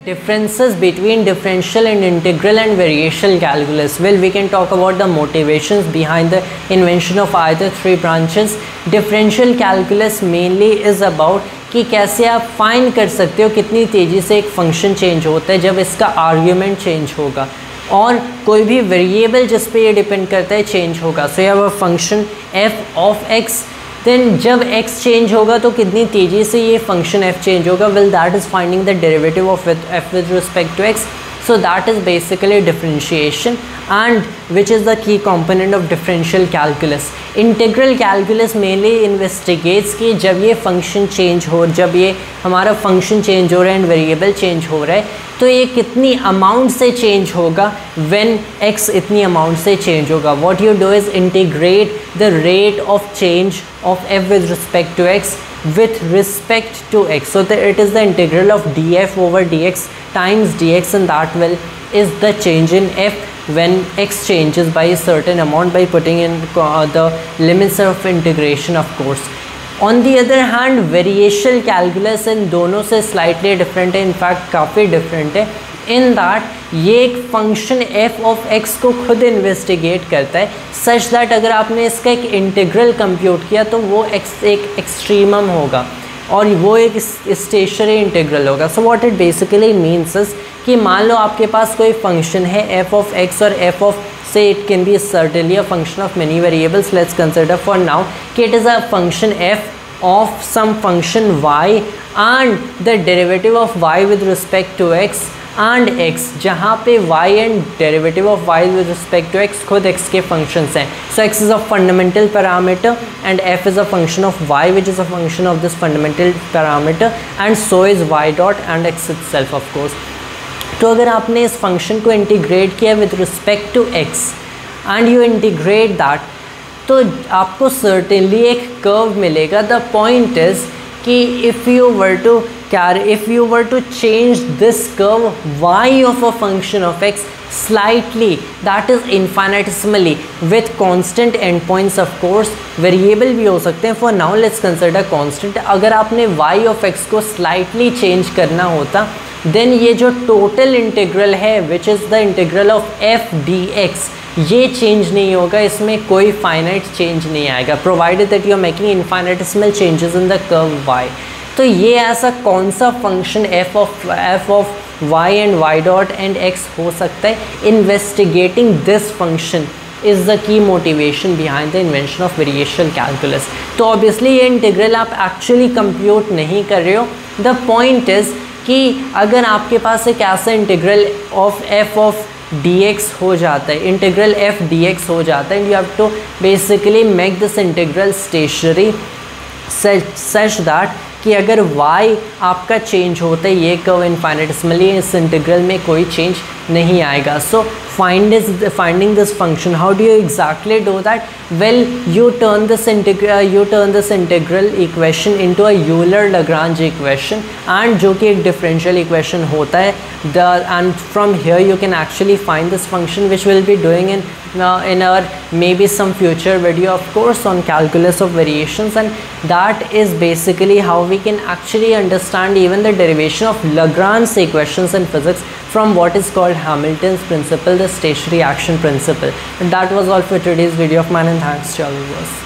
Differences between differential and integral and variational calculus. Well, we can talk about the motivations behind the invention of either three branches. Differential calculus mainly is about कि कैसे आप find कर सकते हो कितनी तेज़ी से एक फंक्शन चेंज होता है जब इसका आर्ग्यूमेंट चेंज होगा, और कोई भी वेरिएबल जिस पे ये डिपेंड करता है चेंज होगा. सो यह function f of x, then जब x चेंज होगा तो कितनी तेज़ी से ये फंक्शन f चेंज होगा. Well that is finding the derivative of f with respect to x. So that is basically differentiation, and which is the key component of differential calculus. Integral calculus mainly investigates कि जब ये function change हो, जब ये हमारा function change हो रहा है and variable change हो रहा है, तो ये कितनी amount से change होगा when x इतनी amount से change होगा. What you do is integrate the rate of change of f with respect to x with respect to x. So it is the integral of df over dx times dx, and that will is the change in f when x changes by a certain amount by putting in the limits of integration, of course. On the other hand, variational calculus इन दोनों से slightly different है, in fact काफ़ी different है, in that ये एक function f of x को खुद investigate करता है सच दैट अगर आपने इसका एक इंटीग्रल कंप्यूट किया तो वो x एक एक्सट्रीमम होगा और वो एक स्टेशनरी इंटीग्रल होगा. So what it basically means is कि मान लो आपके पास कोई फंक्शन है f ऑफ x और f of say it can be certainly a function of many variables. Let's consider for now कि it is a function f of some function y and the derivative of y with respect to x and x, जहाँ पे y and derivative of y with respect to x खुद x के functions हैं. So x is a fundamental parameter and f is a function of y which is a function of this fundamental parameter, and so is y dot and x itself, of course. तो अगर आपने इस function को integrate किया with respect to x and you integrate that, तो आपको certainly एक curve मिलेगा. द पॉइंट इज कि if you were to change this curve y of a function of x slightly, that is infinitesimally with constant endpoints, of course. Variable भी हो सकते हैं. For now let's consider constant. अगर आपने y of x को slightly change करना होता then ये जो टोटल इंटीग्रल है which is the integral of f dx, ये चेंज नहीं होगा, इसमें कोई फाइनाइट चेंज नहीं आएगा provided that you are making infinitesimal changes in the curve y. तो ये ऐसा कौन सा function f of y and y dot and x हो सकता है? Investigating this function is the key motivation behind the invention of variational calculus. तो obviously ये इंटीग्रल आप एक्चुअली कंप्यूट नहीं कर रहे हो. द पॉइंट इज़ कि अगर आपके पास एक ऐसा integral of f of dx हो जाता है, इंटीग्रल f dx हो जाता है, you have to basically make this integral stationary such that कि अगर y आपका चेंज होता है ये कर्व इनफाइनाइटेसिमली, इस इंटीग्रल में कोई चेंज नहीं आएगा. सो finding this function, how do you exactly do that? Well, you turn this integral equation into a Euler-Lagrange equation, and जो कि एक differential equation होता है, and from here you can actually find this function, which we'll be doing in our maybe some future video, of course, on calculus of variations. And that is basically how we can actually understand even the derivation of Lagrange equations in physics from what is called Hamilton's principle, the stationary action principle. And that was all for today's video of mine, and thanks to all viewers.